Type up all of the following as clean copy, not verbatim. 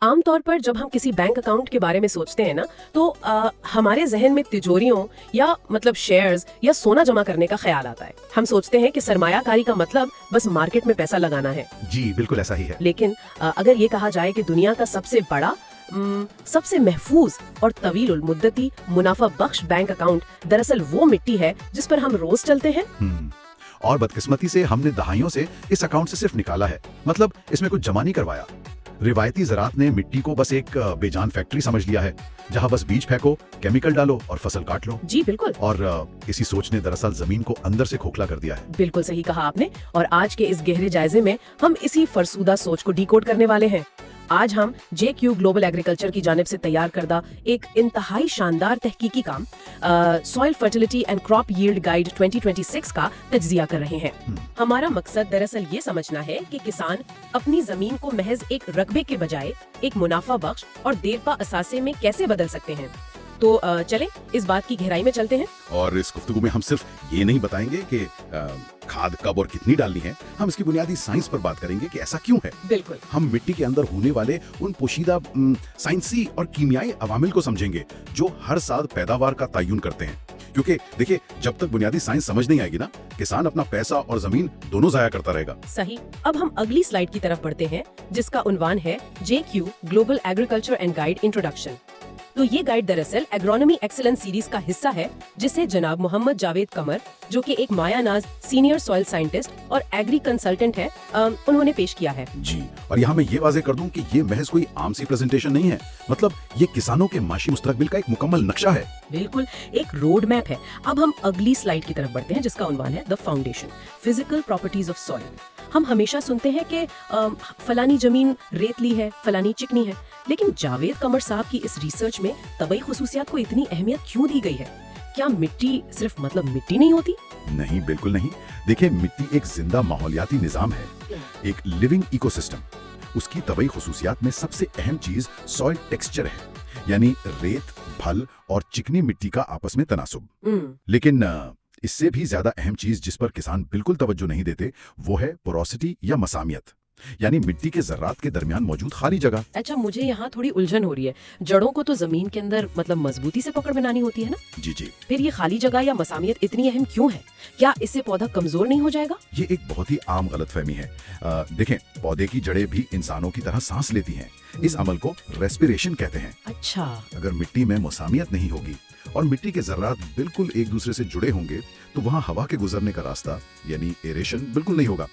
عام طور پر جب ہم کسی بینک اکاؤنٹ کے بارے میں سوچتے ہیں نا تو ہمارے ذہن میں تجوریوں یا مطلب شیئرز یا سونا جمع کرنے کا خیال آتا ہے. ہم سوچتے ہیں کہ سرمایہ کاری کا مطلب بس مارکیٹ میں پیسہ لگانا ہے. جی بالکل ایسا ہی ہے. لیکن اگر یہ کہا جائے کہ دنیا کا سب سے بڑا سب سے محفوظ اور طویل المدتی منافع بخش بینک اکاؤنٹ دراصل وہ مٹی ہے جس پر ہم روز چلتے ہیں. اور بدقسمتی سے ہم نے دہائیوں سے اس اکاؤنٹ سے صرف نکالا ہے, مطلب اس میں کچھ جمع نہیں کروایا. روایتی زراعت نے مٹی کو بس ایک بے جان فیکٹری سمجھ لیا ہے جہاں بس بیج پھینکو, کیمیکل ڈالو اور فصل کاٹ لو. جی بالکل. اور اسی سوچ نے دراصل زمین کو اندر سے کھوکھلا کر دیا ہے. بالکل صحیح کہا آپ نے. اور آج کے اس گہرے جائزے میں ہم اسی فرسودہ سوچ کو ڈی کوڈ کرنے والے ہیں. آج ہم جے کیو گلوبل ایگریکلچر کی جانب سے تیار کردہ ایک انتہائی شاندار تحقیقی کام soil fertility and crop yield guide 2026 کا تجزیہ کر رہے ہیں. ہمارا مقصد دراصل یہ سمجھنا ہے کہ کسان اپنی زمین کو محض ایک رقبے کے بجائے ایک منافع بخش اور دیرپا اثاثے میں کیسے بدل سکتے ہیں. تو چلیں اس بات کی گہرائی میں چلتے ہیں. اور اس گفتگو میں ہم صرف یہ نہیں بتائیں گے کہ کھاد کب اور کتنی ڈالنی ہے, ہم اس کی بنیادی سائنس پر بات کریں گے کہ ایسا کیوں ہے. بالکل. ہم مٹی کے اندر ہونے والے ان پوشیدہ سائنسی اور کیمیائی عوامل کو سمجھیں گے جو ہر سال پیداوار کا تعین کرتے ہیں. کیونکہ دیکھیں, جب تک بنیادی سائنس سمجھ نہیں آئے گی نا, کسان اپنا پیسہ اور زمین دونوں ضائع کرتا رہے گا. صحیح. اب ہم اگلی سلائیڈ کی طرف بڑھتے ہیں جس کا عنوان ہے J Q global agriculture and guide introduction. تو یہ گائیڈ دراصل ایگرونومی ایکسلنس سیریز کا حصہ ہے جسے جناب محمد جاوید قمر, جو کہ ایک مایہ ناز سینئر سوئل سائنٹسٹ اور ایگری کنسلٹنٹ ہے, انہوں نے پیش کیا ہے. جی, اور یہاں میں یہ واضح کر دوں کہ یہ محض کوئی عام سی پریزنٹیشن نہیں ہے, مطلب یہ کسانوں کے معاشی مستقبل کا ایک مکمل نقشہ ہے. بالکل, ایک روڈ میپ ہے. اب ہم اگلی سلائیڈ کی طرف بڑھتے ہیں جس کا عنوان ہے the foundation physical properties of soil. ہم ہمیشہ سنتے ہیں کہ فلانی زمین ریتلی ہے, فلانی چکنی ہے, لیکن جاوید قمر صاحب کی اس ریسرچ میں طبعی خصوصیات کو اتنی اہمیت کیوں دی گئی ہے؟ کیا مٹی صرف مطلب مٹی نہیں ہوتی؟ نہیں, بالکل نہیں. دیکھیں, مٹی ایک زندہ ماحولیاتی نظام ہے, ایک لیونگ ایکو سسٹم. اس کی طبعی خصوصیات میں سب سے اہم چیز سوئل ٹیکسچر ہے, یعنی ریت, پھل اور چکنی مٹی کا آپس میں تناسب. لیکن اس سے بھی زیادہ اہم چیز جس پر کسان بالکل توجہ نہیں دیتے وہ ہے پوروسٹی یا مسامیت, یعنی مٹی کے ذرات کے درمیان موجود خالی جگہ. اچھا, مجھے یہاں تھوڑی الجھن ہو رہی ہے. جڑوں کو تو زمین کے اندر مطلب مضبوطی سے پکڑ بنانی ہوتی ہے نا؟ جی جی. پھر یہ خالی جگہ یا مسامیت اتنی اہم کیوں ہے؟ کیا اس سے پودا کمزور نہیں ہو جائے گا؟ یہ ایک بہت ہی عام غلط فہمی ہے. دیکھیں, پودے کی جڑیں بھی انسانوں کی طرح سانس لیتی ہیں. اس عمل کو ریسپیریشن کہتے ہیں. اچھا. اگر مٹی میں مسامیت نہیں ہوگی اور مٹی کے ذرات بالکل ایک دوسرے سے جڑے ہوں گے تو وہاں ہوا کے گزرنے کا راستہ یعنی ایریشن بالکل نہیں ہوگا,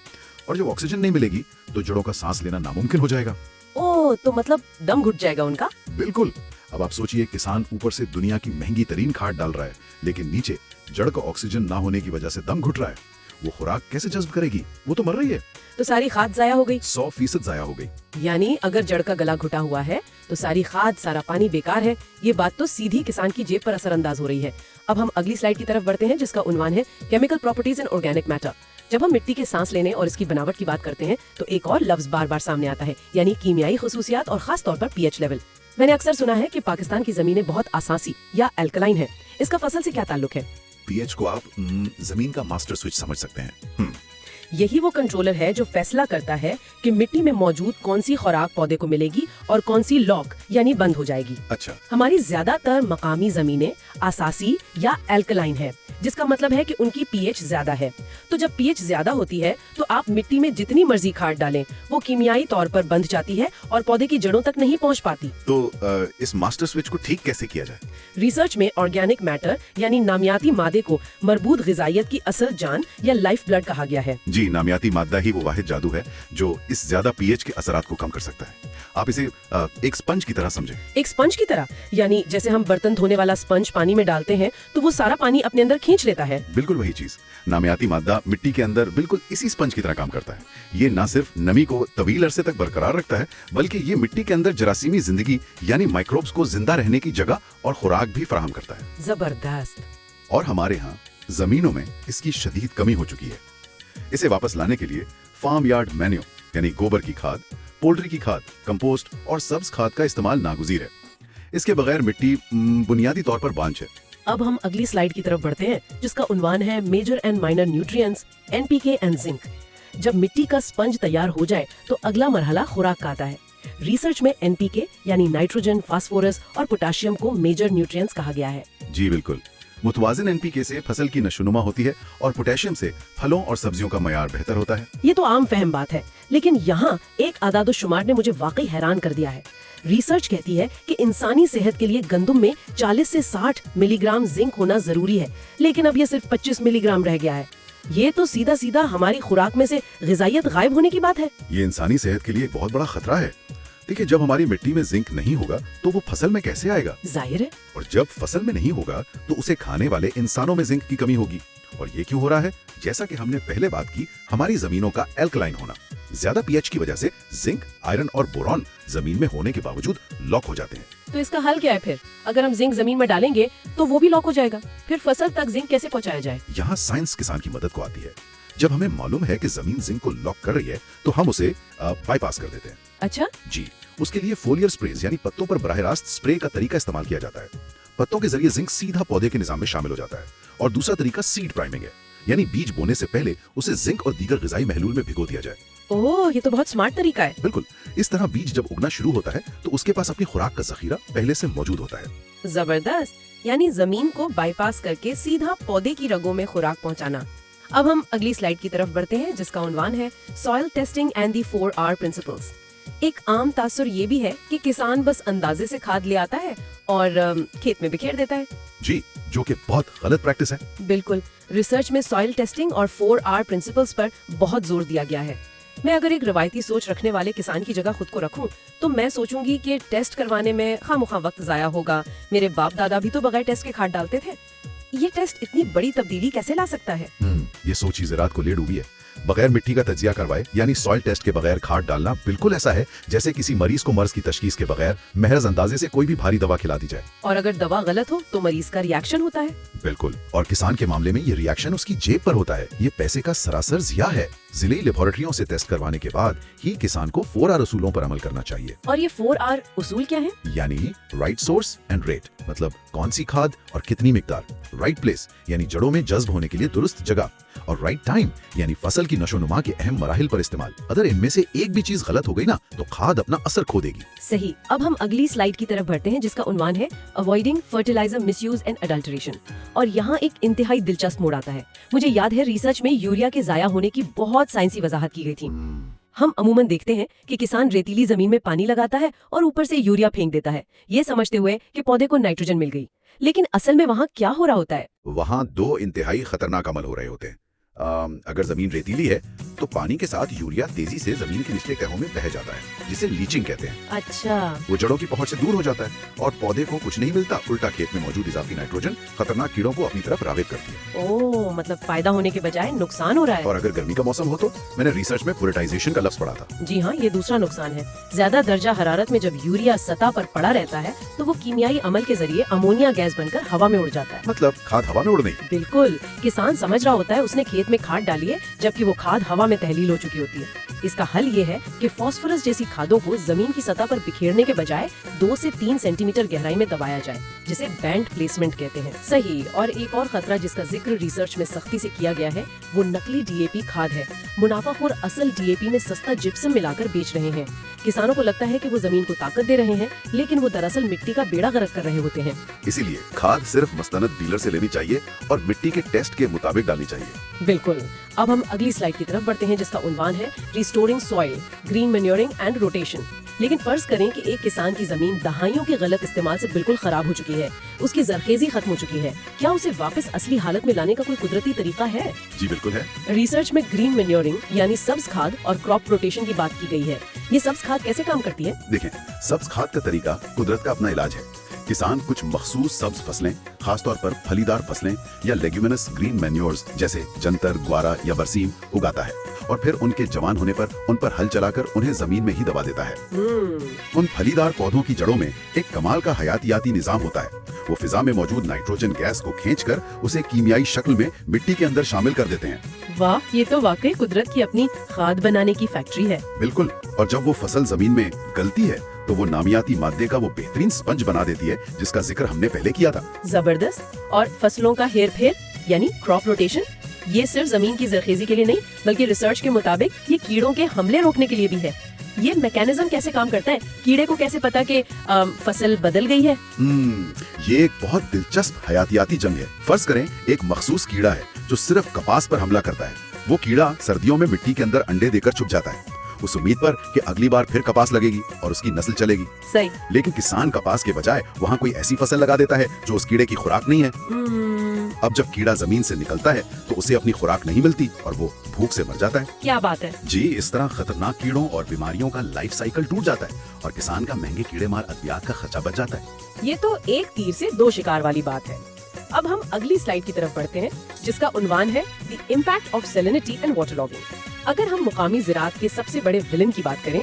اور جب آکسیجن نہیں ملے گی تو جڑوں کا سانس لینا ناممکن ہو جائے گا. اوہ, تو مطلب دم گھٹ جائے گا ان کا؟ بالکل. اب آپ سوچئے, کسان اوپر سے دنیا کی مہنگی ترین کھاد ڈال رہا ہے لیکن نیچے جڑ کا آکسیجن نہ ہونے کی وجہ سے دم گھٹ رہا ہے. وہ خوراک کیسے جذب کرے گی؟ وہ تو مر رہی ہے. تو ساری کھاد ضائع ہو گئی. 100% ضائع ہو گئی. یعنی اگر جڑ کا گلا گھٹا ہوا ہے تو ساری کھاد, سارا پانی بیکار ہے. یہ بات تو سیدھی کسان کی جیب پر اثر انداز ہو رہی ہے. اب ہم اگلی سلائیڈ کی طرف بڑھتے ہیں جس کا عنوان ہے chemical properties and organic matter. جب ہم مٹی کے سانس لینے اور اس کی بناوٹ کی بات کرتے ہیں تو ایک اور لفظ بار بار سامنے آتا ہے, یعنی کیمیائی خصوصیات اور خاص طور پر پی ایچ لیول. میں نے اکثر سنا ہے کہ پاکستان کی زمینیں بہت اساسی یا الکلائن ہیں. اس کا فصل سے کیا تعلق ہے؟ پی ایچ کو آپ زمین کا ماسٹر سوئچ سمجھ سکتے ہیں. یہی وہ کنٹرولر ہے جو فیصلہ کرتا ہے کہ مٹی میں موجود کون سی خوراک پودے کو ملے گی اور کون سی لاک یعنی بند ہو جائے گی. اچھا. ہماری زیادہ تر مقامی زمینیں اساسی یا الکلائن ہے, جس کا مطلب ہے کہ ان کی پی ایچ زیادہ ہے. تو جب پی ایچ زیادہ ہوتی ہے تو آپ مٹی میں جتنی مرضی کھاد ڈالیں وہ کیمیائی طور پر بندھ جاتی ہے اور پودے کی جڑوں تک نہیں پہنچ پاتی. تو اس ماسٹر سوئچ کو ٹھیک کیسے کیا جائے؟ ریسرچ میں آرگینک میٹر یعنی نامیاتی مادے کو مربوط غذائیت کی اصل جان یا لائف بلڈ کہا گیا ہے. جی, نامیاتی مادہ ہی وہ واحد جادو ہے جو اس زیادہ پی ایچ کے اثرات کو کم کر سکتا ہے. آپ اسے ایک سپنج کی طرح سمجھیں. ایک سپنج کی طرح یعنی جیسے ہم برتن دھونے والا سپنج پانی میں ڈالتے ہیں تو وہ سارا پانی اپنے اندر کھینچ لیتا ہے. بالکل وہی چیز. نامیاتی مادہ مٹی کے اندر بالکل اسی سپنج کی طرح کام کرتا ہے. یہ نہ صرف نمی کو طویل عرصے تک برقرار رکھتا ہے بلکہ یہ مٹی کے اندر جراثیمی زندگی یعنی مائکروبس کو زندہ رہنے کی جگہ اور خوراک بھی فراہم کرتا ہے. زبردست. اور ہمارے ہاں زمینوں میں اس کی شدید کمی ہو چکی ہے. اسے واپس لانے کے لیے فارم یارڈ مینیو یعنی گوبر کی کھاد, پولٹری کی کھاد, کمپوسٹ اور سبز کھاد کا استعمال ناگزیر ہے. اس کے بغیر مٹی بنیادی طور پر بانجھ ہے. اب ہم اگلی سلائیڈ کی طرف بڑھتے ہیں جس کا عنوان ہے major and minor nutrients NPK and zinc. جب مٹی کا سپنج تیار ہو جائے تو اگلا مرحلہ خوراک کا آتا ہے. ریسرچ میں NPK یعنی نائٹروجن، فاسفورس اور پوٹاشیم کو میجر نیوٹرینٹس کہا گیا ہے۔ جی بالکل، متوازن NPK سے فصل کی نشوونما ہوتی ہے اور پوٹاشیم سے پھلوں اور سبزیوں کا معیار بہتر ہوتا ہے۔ یہ تو عام فہم بات ہے، لیکن یہاں ایک اعداد و شمار نے مجھے واقعی حیران کر دیا ہے۔ ریسرچ کہتی ہے کہ انسانی صحت کے لیے گندم میں 40 سے 60 ملی گرام زنک ہونا ضروری ہے، لیکن اب یہ صرف 25 ملی گرام رہ گیا ہے۔ یہ تو سیدھا سیدھا ہماری خوراک میں سے غذائیت غائب ہونے کی بات ہے۔ یہ انسانی صحت کے لیے ایک بہت بڑا خطرہ ہے۔ دیکھیں، جب ہماری مٹی میں زنک نہیں ہوگا تو وہ فصل میں کیسے آئے گا؟ ظاہر ہے۔ اور جب فصل میں نہیں ہوگا تو اسے کھانے والے انسانوں میں زنک کی کمی ہوگی۔ اور یہ کیوں ہو رہا ہے؟ جیسا کہ ہم نے پہلے بات کی، ہماری زمینوں کا الکلائن ہونا، زیادہ پی ایچ کی وجہ سے زنک، آئرن اور بورون زمین میں ہونے کے باوجود لاک ہو جاتے ہیں۔ تو اس کا حل کیا ہے پھر؟ اگر ہم زنک زمین میں ڈالیں گے تو وہ بھی لاک ہو جائے گا، پھر فصل تک زنک کیسے پہنچایا جائے؟ یہاں سائنس کسان کی مدد کو آتی ہے۔ جب ہمیں معلوم ہے کہ زمین زنک کو لاک کر رہی ہے تو ہم اسے بائی پاس کر دیتے ہیں۔ اچھا جی، اس کے لیے فولیئر سپریز یعنی پتوں پر براہ راست سپرے کا طریقہ استعمال کیا جاتا ہے۔ پتوں کے ذریعے زنک سیدھا پودے کے نظام میں شامل ہو جاتا ہے۔ اور دوسرا طریقہ سیڈ پرائمنگ ہے، یعنی بیج بونے سے پہلے اسے زنک اور دیگر غذائی محلول میں بھگو دیا جائے۔ اوہ، یہ تو بہت سمارٹ طریقہ ہے۔ بالکل، اس طرح بیج جب اگنا شروع ہوتا ہے تو اس کے پاس اپنی خوراک کا ذخیرہ پہلے سے موجود ہوتا ہے۔ زبردست، یعنی زمین کو بائی پاس کر کے سیدھا پودے کی رگوں میں خوراک پہنچانا۔ اب ہم اگلی سلائیڈ کی طرف بڑھتے ہیں جس کا عنوان ہے soil testing and the 4R principles. ایک عام تاثر یہ بھی ہے کہ کسان بس اندازے سے کھاد لے آتا ہے اور کھیت میں بکھیر دیتا ہے۔ جی، جو کہ بہت غلط پریکٹس ہے۔ بالکل، ریسرچ میں سوئل ٹیسٹنگ اور 4R پرنسپلز پر بہت زور دیا گیا ہے۔ میں اگر ایک روایتی سوچ رکھنے والے کسان کی جگہ خود کو رکھوں تو میں سوچوں گی کہ ٹیسٹ کروانے میں خواہ وقت ضائع ہوگا، میرے باپ دادا بھی تو بغیر ٹیسٹ کے کھاد ڈالتے تھے، یہ ٹیسٹ اتنی بڑی تبدیلی کیسے لا سکتا ہے؟ یہ سوچ ہی زراعت کو لے ڈوبی ہے۔ بغیر مٹی کا تجزیہ کروائے یعنی سوئل ٹیسٹ کے بغیر کھاد ڈالنا بالکل ایسا ہے جیسے کسی مریض کو مرض کی تشخیص کے بغیر محض اندازے سے کوئی بھی بھاری دوا کھلا دی جائے۔ اور اگر دوا غلط ہو تو مریض کا ریاکشن ہوتا ہے۔ بالکل، اور کسان کے معاملے میں یہ ریاکشن اس کی جیب پر ہوتا ہے۔ یہ پیسے کا سراسر ضیاع ہے۔ ضلعی لیبارٹریوں سے ٹیسٹ کروانے کے بعد ہی کسان کو 4R اصولوں پر عمل کرنا چاہیے۔ اور یہ 4R اصول کیا ہیں؟ یعنی رائٹ سورس اینڈ ریٹ، مطلب کون سی کھاد اور کتنی مقدار، رائٹ پلیس یعنی جڑوں میں جذب ہونے کے لیے درست جگہ، اور رائٹ ٹائم یعنی فصل کی نشو و نما کے اہم مراحل پر استعمال۔ اگر ان میں سے ایک بھی چیز غلط ہو گئی نا تو کھاد اپنا اثر کھو دے گی۔ صحیح، اب ہم اگلی سلائیڈ کی طرف بڑھتے ہیں جس کا عنوان ہے avoiding fertiliser misuse and adulteration. اور یہاں ایک انتہائی دلچسپ موڑ آتا ہے۔ مجھے یاد ہے ریسرچ میں یوریا کے ضائع ہونے کی بہت سائنسی وضاحت کی گئی تھی۔ ہم عموماً دیکھتے ہیں کہ کسان ریتیلی زمین میں پانی لگاتا ہے اور اوپر سے یوریا پھینک دیتا ہے، یہ سمجھتے ہوئے کہ پودے کو نائٹروجن مل گئی، لیکن اصل میں وہاں کیا ہو رہا ہوتا ہے؟ وہاں دو انتہائی خطرناک عمل ہو رہے ہوتے ہیں۔ اگر زمین ریتیلی ہے تو پانی کے ساتھ یوریا تیزی سے زمین کے نچلے تہوں میں بہہ جاتا ہے، جسے لیچنگ کہتے ہیں۔ اچھا، وہ جڑوں کی پہنچ سے دور ہو جاتا ہے اور پودے کو کچھ نہیں ملتا، الٹا کھیت میں موجود اضافی نائٹروجن خطرناک کیڑوں کو اپنی طرف راغب کرتی ہے۔ اوہ، مطلب فائدہ ہونے کے بجائے نقصان ہو رہا ہے۔ اور اگر گرمی کا موسم ہو تو میں نے ریسرچ میں پولیٹائزیشن کا لفظ پڑھا تھا۔ جی ہاں، یہ دوسرا نقصان ہے۔ زیادہ درجہ حرارت میں جب یوریا سطح پر پڑا رہتا ہے تو وہ کیمیائی عمل کے ذریعے امونیا گیس بن کر ہوا میں اڑ جاتا ہے۔ مطلب کھاد ہوا میں اڑ نہیں۔ بالکل، کسان سمجھ رہا ہوتا ہے اس نے کھیت میں کھاد ڈالی ہے جبکہ وہ کھاد ہوا میں تحلیل ہو چکی ہوتی ہے۔ اس کا حل یہ ہے کہ فاسفورس جیسی کھادوں کو زمین کی سطح پر بکھیرنے کے بجائے 2 سے 3 سینٹی میٹر گہرائی میں دبایا جائے، جسے بینڈ پلیسمنٹ کہتے ہیں۔ صحیح، اور ایک اور خطرہ جس کا ذکر ریسرچ میں سختی سے کیا گیا ہے وہ نقلی DAP کھاد ہے۔ منافع خور اصل DAP میں سستا جپسم ملا کر بیچ رہے ہیں۔ کسانوں کو لگتا ہے کہ وہ زمین کو طاقت دے رہے ہیں، لیکن وہ دراصل مٹی کا بیڑا غرق کر رہے ہوتے ہیں۔ اسی لیے کھاد صرف مستند ڈیلر سے لینی چاہیے اور مٹی کے ٹیسٹ کے مطابق ڈالنی چاہیے۔ بالکل، اب ہم اگلی سلائیڈ کی طرف بڑھتے ہیں جس کا عنوان ہے restoring soil, green مینیورنگ and rotation. لیکن فرض کریں کہ ایک کسان کی زمین دہائیوں کے غلط استعمال سے بالکل خراب ہو چکی ہے، اس کی زرخیزی ختم ہو چکی ہے، کیا اسے واپس اصلی حالت میں لانے کا کوئی قدرتی طریقہ ہے؟ جی بالکل ہے۔ ریسرچ میں گرین مینیورنگ یعنی سبز کھاد اور کراپ روٹیشن کی بات کی گئی ہے۔ یہ سبز کھاد کیسے کام کرتی ہے؟ دیکھیں، سبز کھاد کا طریقہ قدرت کا اپنا علاج ہے۔ کسان کچھ مخصوص سبز فصلیں، خاص طور پر پھلی دار فصلیں یا لیگیومینس گرین مینیورز جیسے جنتر، گوارا یا برسیم اگاتا ہے اور پھر ان کے جوان ہونے پر ان پر ہل چلا کر انہیں زمین میں ہی دبا دیتا ہے۔ ان پھلی دار پودوں کی جڑوں میں ایک کمال کا حیاتیاتی نظام ہوتا ہے۔ وہ فضا میں موجود نائٹروجن گیس کو کھینچ کر اسے کیمیائی شکل میں مٹی کے اندر شامل کر دیتے ہیں۔ واہ، یہ تو واقعی قدرت کی اپنی کھاد بنانے کی فیکٹری ہے۔ بالکل، اور جب وہ فصل زمین میں گلتی ہے تو وہ نامیاتی مادے کا وہ بہترین سپنج بنا دیتی ہے جس کا ذکر ہم نے پہلے کیا تھا۔ زبردست، اور فصلوں کا ہیر پھیر یعنی کراپ روٹیشن، یہ صرف زمین کی زرخیزی کے لیے نہیں بلکہ ریسرچ کے مطابق یہ کیڑوں کے حملے روکنے کے لیے بھی ہے۔ یہ میکینزم کیسے کام کرتا ہے؟ کیڑے کو کیسے پتا کہ فصل بدل گئی ہے؟ یہ ایک بہت دلچسپ حیاتیاتی جنگ ہے۔ فرض کریں ایک مخصوص کیڑا ہے جو صرف کپاس پر حملہ کرتا ہے۔ وہ کیڑا سردیوں میں مٹی کے اندر انڈے دے کر چھپ جاتا ہے، اس امید پر کہ اگلی بار پھر کپاس لگے گی اور اس کی نسل چلے گی۔ صحیح۔ لیکن کسان کپاس کے بجائے وہاں کوئی ایسی فصل لگا دیتا ہے جو اس کیڑے کی خوراک نہیں ہے۔ اب جب کیڑا زمین سے نکلتا ہے تو اسے اپنی خوراک نہیں ملتی اور وہ بھوک سے مر جاتا ہے۔ کیا بات ہے! جی، اس طرح خطرناک کیڑوں اور بیماریوں کا لائف سائیکل ٹوٹ جاتا ہے اور کسان کا مہنگے کیڑے مار ادویات کا خرچہ بچ جاتا ہے۔ یہ تو ایک تیر سے دو شکار والی بات ہے۔ اب ہم اگلی سلائیڈ کی طرف بڑھتے ہیں جس کا عنوان ہے the impact of salinity and water logging. اگر ہم مقامی زراعت کے سب سے بڑے ولن کی بات کریں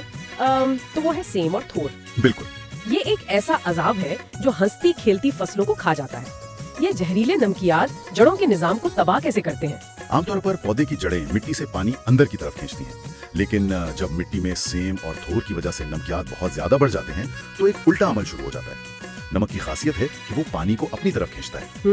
تو وہ ہے سیم اور تھور۔ بالکل، یہ ایک ایسا عذاب ہے جو ہنستی کھیلتی فصلوں کو کھا جاتا ہے۔ یہ زہریلے نمکیات جڑوں کے نظام کو تباہ کیسے کرتے ہیں؟ عام طور پر پودے کی جڑیں مٹی سے پانی اندر کی طرف کھینچتی ہیں، لیکن جب مٹی میں سیم اور تھور کی وجہ سے نمکیات بہت زیادہ بڑھ جاتے ہیں تو ایک الٹا عمل شروع ہو جاتا ہے۔ نمک کی خاصیت ہے کہ وہ پانی کو اپنی طرف کھینچتا ہے،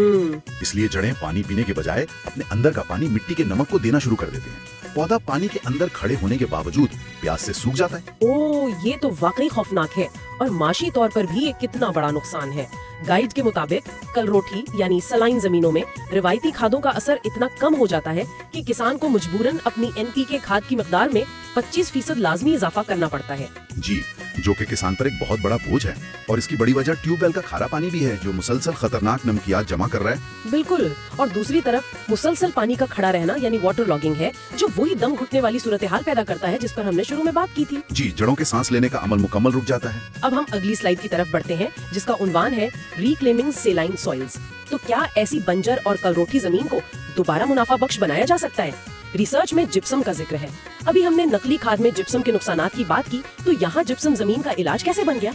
اس لیے جڑیں پانی پینے کے بجائے اپنے اندر کا پانی مٹی کے نمک کو دینا شروع کر دیتے ہیں۔ پودا پانی کے اندر کھڑے ہونے کے باوجود پیاس سے سوکھ جاتا ہے۔ اوہ، یہ تو واقعی خوفناک ہے اور معاشی طور پر بھی یہ کتنا بڑا نقصان ہے۔ گائیڈ کے مطابق کل روٹھی یعنی سلائن زمینوں میں روایتی کھادوں کا اثر اتنا کم ہو جاتا ہے کہ کسان کو مجبوراً اپنی NPK کھاد کی مقدار میں 25% لازمی اضافہ کرنا پڑتا ہے۔ جی، جو کہ کسان پر ایک بہت بڑا بوجھ ہے، اور اس کی بڑی وجہ ٹیوب ویل کا کھارا پانی بھی ہے جو مسلسل خطرناک نمکیات جمع کر رہا ہے۔ بالکل، اور دوسری طرف مسلسل پانی کا کھڑا رہنا یعنی واٹر لاگنگ ہے جو وہی دم گھٹنے والی صورتحال پیدا کرتا ہے جس پر ہم نے شروع میں بات کی تھی۔ جی، جڑوں کے سانس لینے کا عمل مکمل رک جاتا ہے۔ اب ہم اگلی سلائیڈ کی طرف بڑھتے ہیں جس کا عنوان ہے ریکلیمنگ سیلائن سوئلز۔ تو کیا ایسی بنجر اور کل روٹھی زمین کو دوبارہ منافع بخش بنایا جا سکتا ہے؟ ریسرچ میں جپسم کا ذکر ہے۔ ابھی ہم نے نقلی کھاد میں جپسم کے نقصانات کی بات کی، تو یہاں جپسم زمین کا علاج کیسے بن گیا؟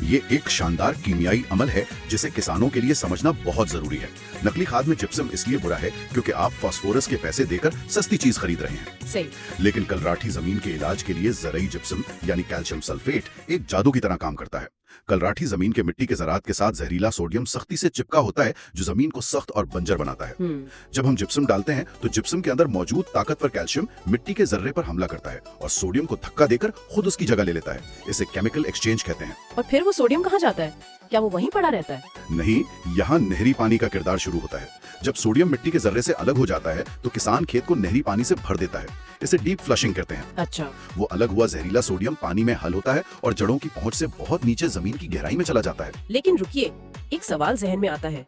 یہ ایک شاندار کیمیائی عمل ہے جسے کسانوں کے لیے سمجھنا بہت ضروری ہے۔ نقلی کھاد میں جپسم اس لیے برا ہے کیونکہ آپ فاسفورس کے پیسے دے کر سستی چیز خرید رہے ہیں۔ صحیح۔ لیکن کلراٹھی زمین کے علاج کے لیے زرعی جپسم یعنی کیلشیم سلفیٹ ایک جادو کی طرح کام کرتا ہے۔ کلراٹھی زمین کے مٹی کے زراعت کے ساتھ زہریلا سوڈیم سختی سے چپکا ہوتا ہے جو زمین کو سخت اور بنجر بناتا ہے۔ جب ہم جپسم ڈالتے ہیں تو جپسم کے اندر موجود طاقتور کیلشیم مٹی کے ذرے پر حملہ کرتا ہے اور سوڈیم کو دھکا دے کر خود اس کی جگہ لے لیتا ہے۔ اسے کیمیکل ایکسچینج کہتے ہیں۔ اور پھر وہ سوڈیم کہاں جاتا ہے؟ کیا وہ وہیں پڑا رہتا ہے؟ نہیں، یہاں نہری پانی کا کردار شروع ہوتا ہے۔ جب سوڈیم مٹی کے ذرے سے الگ ہو جاتا ہے تو کسان کھیت کو نہری پانی سے بھر دیتا ہے۔ اسے ڈیپ فلشنگ کہتے ہیں۔ اچھا۔ وہ الگ ہوا زہریلا سوڈیم پانی میں حل ہوتا ہے اور جڑوں کی پہنچ سے بہت نیچے زمین کی گہرائی میں چلا جاتا ہے۔ لیکن رکیے، ایک سوال ذہن میں آتا ہے،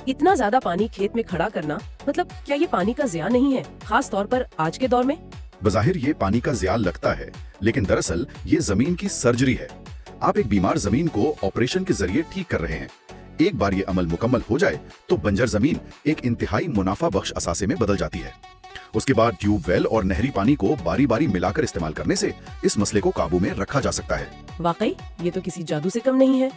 اتنا زیادہ پانی کھیت میں کھڑا کرنا مطلب کیا یہ پانی کا ضیاع نہیں ہے، خاص طور پر آج کے دور میں؟ بظاہر یہ پانی کا ضیاع لگتا ہے، لیکن دراصل یہ زمین کی سرجری ہے۔ آپ ایک بیمار زمین کو آپریشن کے ذریعے ٹھیک کر رہے ہیں۔ ایک بار یہ عمل مکمل ہو جائے تو بنجر زمین ایک انتہائی منافع بخش اثاثے میں بدل جاتی ہے۔ اس کے بعد ٹیوب ویل اور نہری پانی کو باری باری ملا کر استعمال کرنے سے اس مسئلے کو قابو میں رکھا جا سکتا ہے۔ واقعی یہ تو کسی جادو سے کم نہیں ہے۔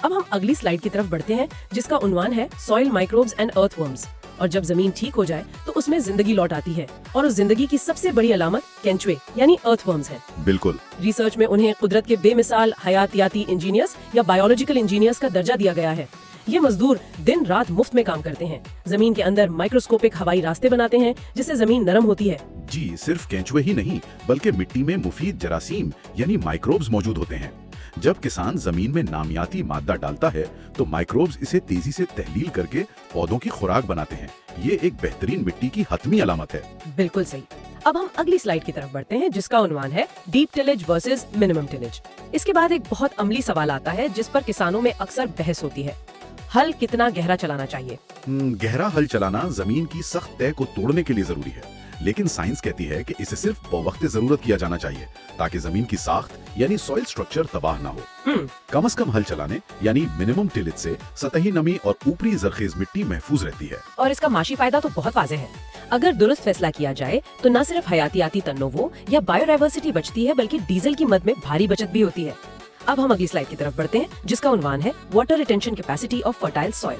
اب ہم اگلی سلائیڈ کی طرف بڑھتے ہیں جس کا عنوان ہے soil microbes and earth worms. اور جب زمین ٹھیک ہو جائے تو اس میں زندگی لوٹ آتی ہے، اور اس زندگی کی سب سے بڑی علامت کینچوے یعنی ارتھ ورمز ہیں۔ بالکل۔ ریسرچ میں انہیں قدرت کے بے مثال حیاتیاتی انجینئرز یا بایولوجیکل انجینئرز کا درجہ دیا گیا ہے۔ یہ مزدور دن رات مفت میں کام کرتے ہیں، زمین کے اندر مائکروسکوپک ہوائی راستے بناتے ہیں جس سے زمین نرم ہوتی ہے۔ جی، صرف کینچوے ہی نہیں بلکہ مٹی میں مفید جراثیم یعنی مائکروبز موجود ہوتے ہیں۔ جب کسان زمین میں نامیاتی مادہ ڈالتا ہے تو مائکروبز اسے تیزی سے تحلیل کر کے پودوں کی خوراک بناتے ہیں۔ یہ ایک بہترین مٹی کی حتمی علامت ہے۔ بالکل صحیح۔ اب ہم اگلی سلائیڈ کی طرف بڑھتے ہیں جس کا عنوان ہے deep tillage versus minimum tillage. اس کے بعد ایک بہت عملی سوال آتا ہے جس پر کسانوں میں اکثر بحث ہوتی ہے، ہل کتنا گہرا چلانا چاہیے؟ گہرا ہل چلانا زمین کی سخت تہ کو توڑنے کے لیے ضروری ہے، لیکن سائنس کہتی ہے کہ اسے صرف بوقت ضرورت کیا جانا چاہیے تاکہ زمین کی ساخت یعنی سوئل سٹرکچر تباہ نہ ہو۔ کم از کم ہل چلانے یعنی منیمم ٹیلیج سے سطحی نمی اور اوپری زرخیز مٹی محفوظ رہتی ہے۔ اور اس کا معاشی فائدہ تو بہت واضح ہے۔ اگر درست فیصلہ کیا جائے تو نہ صرف حیاتیاتی تنوع یا بایو ڈائیورسٹی بچتی ہے بلکہ ڈیزل کی مد میں بھاری بچت بھی ہوتی ہے۔ اب ہم اگلی سلائیڈ کی طرف بڑھتے ہیں جس کا عنوان ہے water retention capacity of fertile soil.